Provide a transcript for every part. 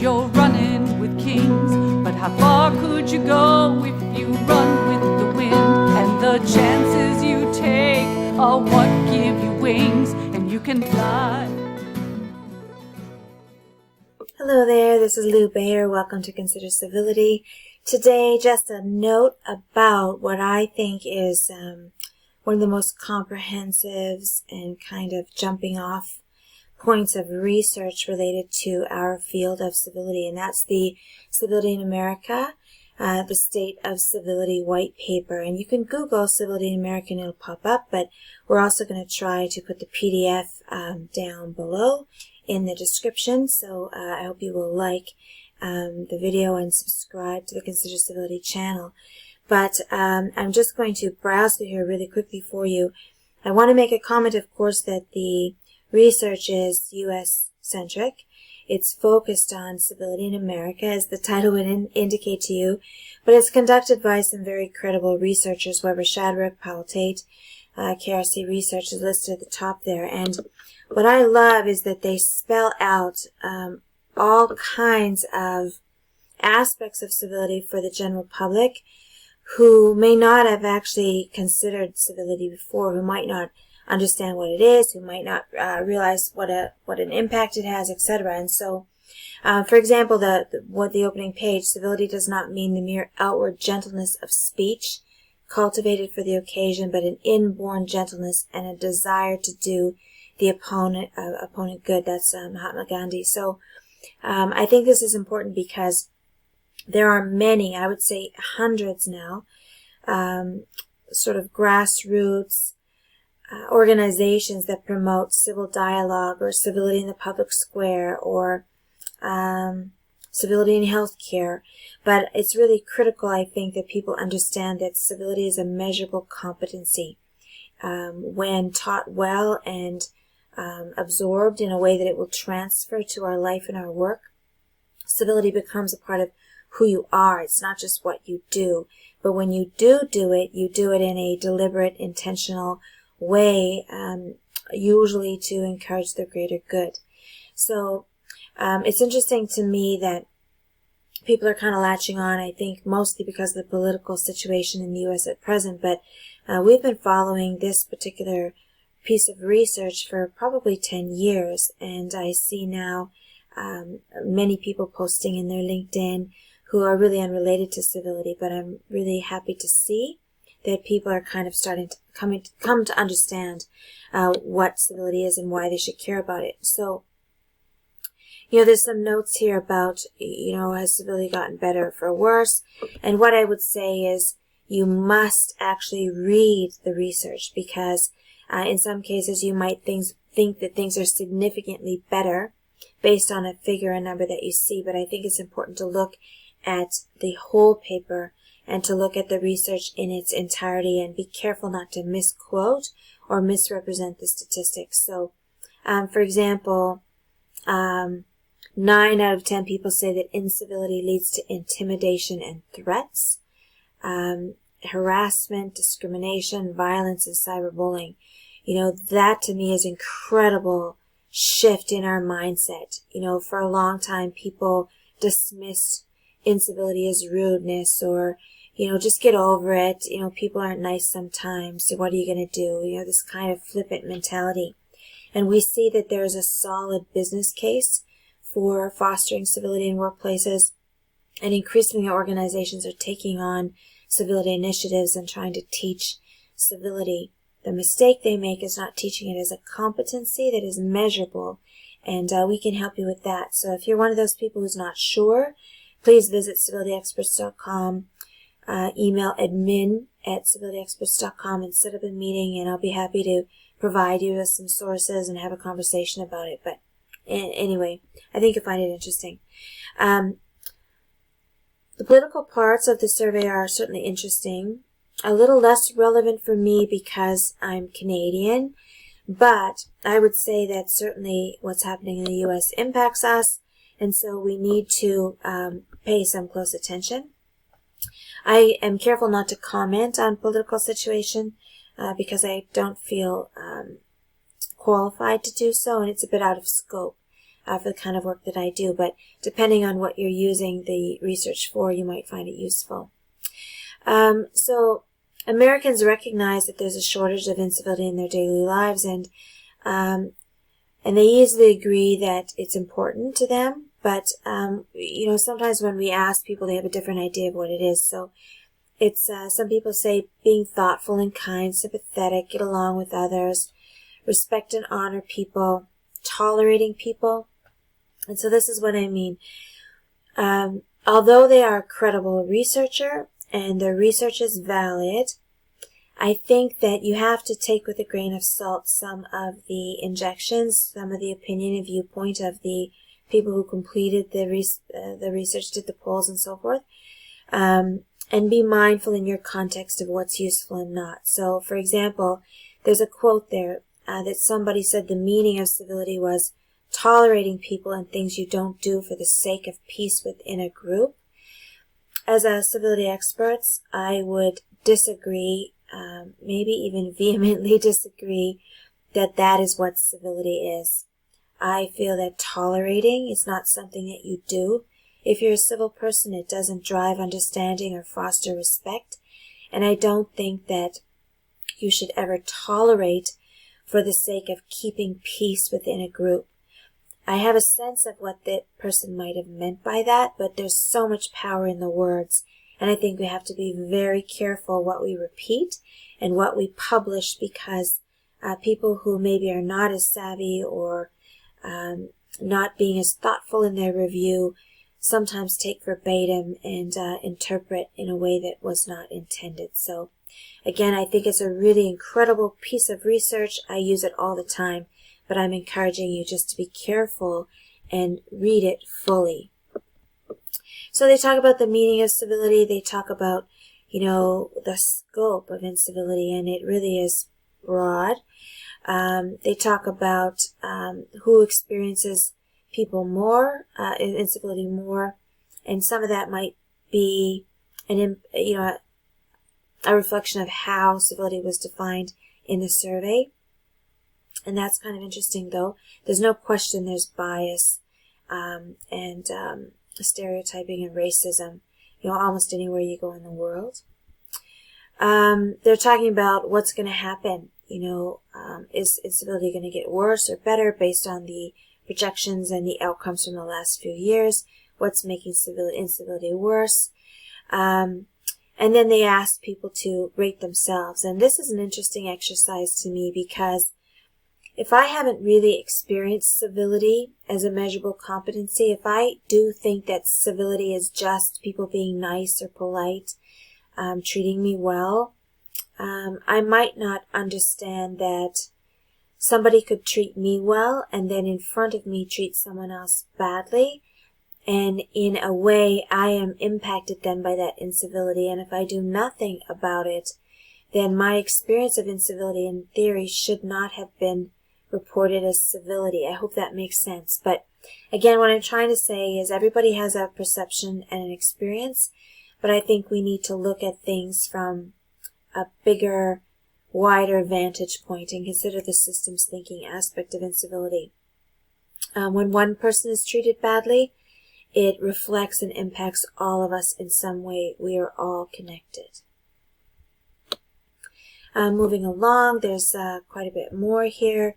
you're running with kings. But how far could you go if you run with the wind? And the chances you take are what give you wings, and you can fly. Hello there, this is Lewena Bayer. Welcome to Consider Civility. Today, just a note about what I think is one of the most comprehensive and kind of jumping off points of research related to our field of civility, and that's the Civility in America, the State of Civility white paper. And you can Google Civility in America and it'll pop up, but we're also going to try to put the PDF down below in the description. So I hope you will like the video and subscribe to the Consider Civility channel. But I'm just going to browse through here really quickly for you. I want to make a comment, of course, that the research is U.S.-centric. It's focused on civility in America, as the title would indicate to you, but it's conducted by some very credible researchers, Weber Shadrock, Powell Tate, KRC Research is listed at the top there. And what I love is that they spell out all kinds of aspects of civility for the general public who may not have actually considered civility before, who might not understand what it is, who might not realize what an impact it has, etc. And so, for example, the opening page, civility does not mean the mere outward gentleness of speech cultivated for the occasion, but an inborn gentleness and a desire to do the opponent good. That's Mahatma Gandhi. So I think this is important because there are many, I would say hundreds now, sort of grassroots organizations that promote civil dialogue or civility in the public square or civility in healthcare. But it's really critical, I think, that people understand that civility is a measurable competency. When taught well and absorbed in a way that it will transfer to our life and our work, civility becomes a part of who you are. It's not just what you do. But when you do it, you do it in a deliberate, intentional way, usually to encourage the greater good. So it's interesting to me that people are kind of latching on, I think, mostly because of the political situation in the U.S. at present, but we've been following this particular piece of research for probably 10 years, and I see now many people posting in their LinkedIn who are really unrelated to civility, but I'm really happy to see that people are kind of starting to come to understand what civility is and why they should care about it. So, there's some notes here about, has civility gotten better or worse? And what I would say is you must actually read the research, because in some cases you might think that things are significantly better based on a figure, a number that you see. But I think it's important to look at the whole paper and to look at the research in its entirety and be careful not to misquote or misrepresent the statistics. So, for example, 9 out of 10 people say that incivility leads to intimidation and threats, harassment, discrimination, violence, and cyberbullying. That to me is incredible shift in our mindset. For a long time, people dismissed incivility as rudeness or, just get over it. People aren't nice sometimes, so what are you going to do? This kind of flippant mentality. And we see that there's a solid business case for fostering civility in workplaces, and increasingly organizations are taking on civility initiatives and trying to teach civility. The mistake they make is not teaching it as a competency that is measurable, and we can help you with that. So if you're one of those people who's not sure, please visit civilityexperts.com, email admin@civilityexperts.com and set up a meeting, and I'll be happy to provide you with some sources and have a conversation about it. But anyway, I think you'll find it interesting. The political parts of the survey are certainly interesting. A little less relevant for me because I'm Canadian, but I would say that certainly what's happening in the U.S. impacts us, and so we need to pay some close attention. I am careful not to comment on political situation because I don't feel qualified to do so, and it's a bit out of scope. for the kind of work that I do. But depending on what you're using the research for, you might find it useful. So Americans recognize that there's a shortage of incivility in their daily lives, and they easily agree that it's important to them. But sometimes when we ask people, they have a different idea of what it is. So it's some people say being thoughtful and kind, sympathetic, get along with others, respect and honor people, tolerating people. And so this is what I mean. Although they are a credible researcher and their research is valid, I think that you have to take with a grain of salt some of the injections, some of the opinion and viewpoint of the people who completed the research, did the polls and so forth, and be mindful in your context of what's useful and not. So, for example, there's a quote there that somebody said the meaning of civility was tolerating people and things you don't do for the sake of peace within a group. As a civility expert, I would disagree, maybe even vehemently disagree, that is what civility is. I feel that tolerating is not something that you do. If you're a civil person, it doesn't drive understanding or foster respect. And I don't think that you should ever tolerate for the sake of keeping peace within a group. I have a sense of what that person might have meant by that, but there's so much power in the words. And I think we have to be very careful what we repeat and what we publish, because people who maybe are not as savvy or not being as thoughtful in their review sometimes take verbatim and interpret in a way that was not intended. So again, I think it's a really incredible piece of research. I use it all the time, but I'm encouraging you just to be careful and read it fully. So they talk about the meaning of civility. They talk about, the scope of incivility, and it really is broad. They talk about who experiences people more, incivility more, and some of that might be a reflection of how civility was defined in the survey. And that's kind of interesting, though. There's no question there's bias and stereotyping and racism, almost anywhere you go in the world. They're talking about what's going to happen. Is civility going to get worse or better based on the projections and the outcomes from the last few years? What's making incivility worse? And then they ask people to rate themselves. And this is an interesting exercise to me, because if I haven't really experienced civility as a measurable competency, if I do think that civility is just people being nice or polite, treating me well, I might not understand that somebody could treat me well and then in front of me treat someone else badly, and in a way I am impacted then by that incivility. And if I do nothing about it, then my experience of incivility in theory should not have been reported as civility. I hope that makes sense. But again, what I'm trying to say is everybody has a perception and an experience, but I think we need to look at things from a bigger, wider vantage point and consider the systems thinking aspect of incivility. When one person is treated badly, it reflects and impacts all of us in some way. We are all connected. Moving along, there's quite a bit more here.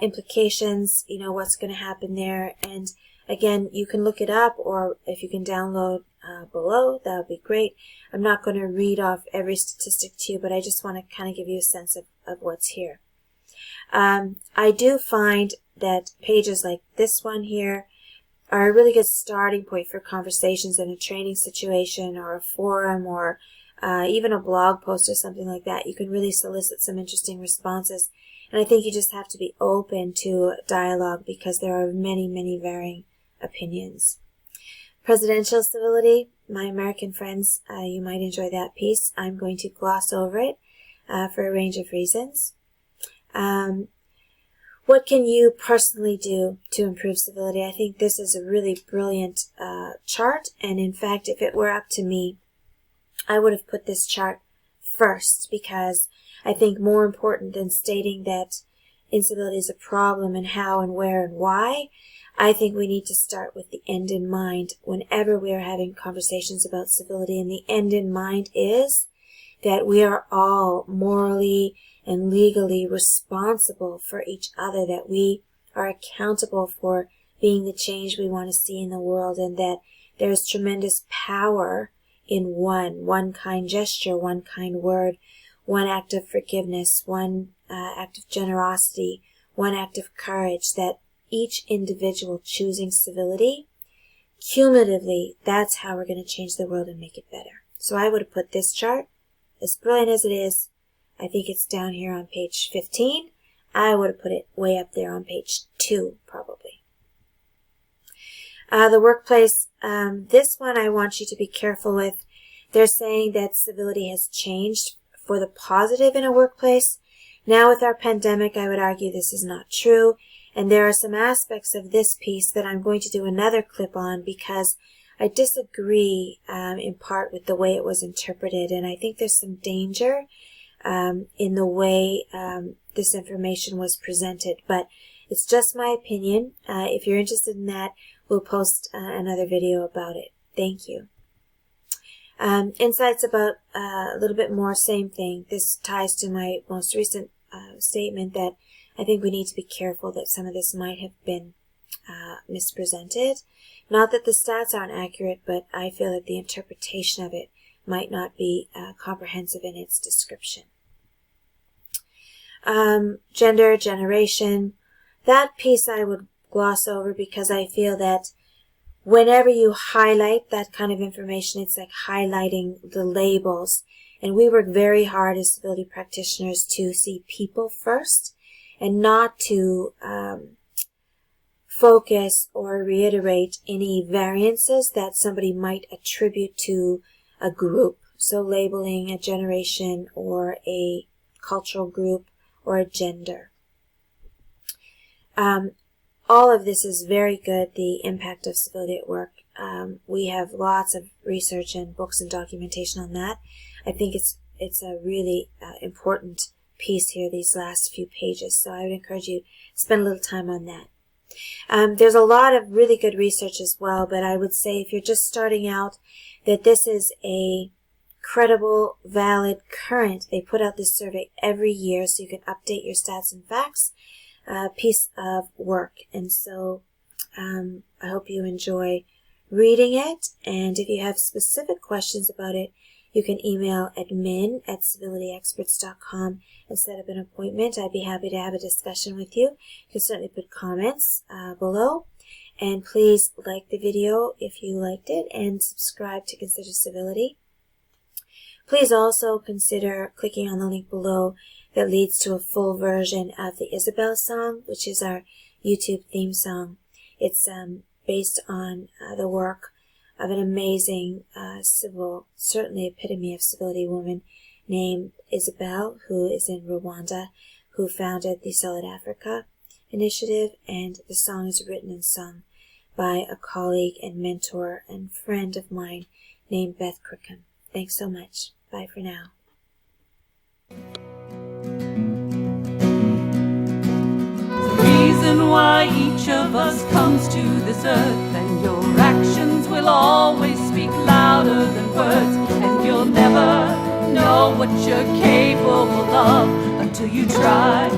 Implications, what's going to happen there. And again, you can look it up, or if you can download below, that would be great. I'm not going to read off every statistic to you, but I just want to kind of give you a sense of what's here. I do find that pages like this one here are a really good starting point for conversations in a training situation or a forum or even a blog post or something like that. You can really solicit some interesting responses. And I think you just have to be open to dialogue, because there are many, many varying opinions. Presidential civility, my American friends, you might enjoy that piece. I'm going to gloss over it for a range of reasons. What can you personally do to improve civility? I think this is a really brilliant chart, and in fact, if it were up to me, I would have put this chart first, because I think more important than stating that incivility is a problem and how and where and why, I think we need to start with the end in mind whenever we are having conversations about civility. And the end in mind is that we are all morally and legally responsible for each other, that we are accountable for being the change we want to see in the world, and that there is tremendous power in one kind gesture, one kind word, one act of forgiveness, one act of generosity, one act of courage, that each individual choosing civility, cumulatively, that's how we're going to change the world and make it better. So I would have put this chart, as brilliant as it is, I think it's down here on page 15. I would have put it way up there on page 2, probably. The workplace, this one I want you to be careful with. They're saying that civility has changed for the positive in a workplace. Now with our pandemic, I would argue this is not true. And there are some aspects of this piece that I'm going to do another clip on because I disagree in part with the way it was interpreted. And I think there's some danger in the way this information was presented. But it's just my opinion. If you're interested in that, we'll post another video about it. Thank you. Insights about a little bit more, same thing. This ties to my most recent statement that I think we need to be careful that some of this might have been mispresented. Not that the stats aren't accurate, but I feel that the interpretation of it might not be comprehensive in its description. Gender, generation, that piece I would gloss over because I feel that whenever you highlight that kind of information, it's like highlighting the labels. And we work very hard as civility practitioners to see people first and not to focus or reiterate any variances that somebody might attribute to a group. So labeling a generation or a cultural group or a gender. All of this is very good, the impact of civility at work. We have lots of research and books and documentation on that. I think it's a really important piece here, these last few pages. So I would encourage you to spend a little time on that. There's a lot of really good research as well, but I would say if you're just starting out, that this is a credible, valid, current. They put out this survey every year so you can update your stats and facts. Piece of work. And so I hope you enjoy reading it. And if you have specific questions about it, you can email admin@civilityexperts.com and set up an appointment. I'd be happy to have a discussion with you. You can certainly put comments below. And please like the video if you liked it and subscribe to Consider Civility. Please also consider clicking on the link below that leads to a full version of the Isabel song, which is our YouTube theme song. It's based on the work of an amazing certainly epitome of civility woman named Isabel, who is in Rwanda, who founded the Solid Africa Initiative, and the song is written and sung by a colleague and mentor and friend of mine named Beth Crookham. Thanks so much. Bye for now. Reason why each of us comes to this earth, and your actions will always speak louder than words, and you'll never know what you're capable of until you try.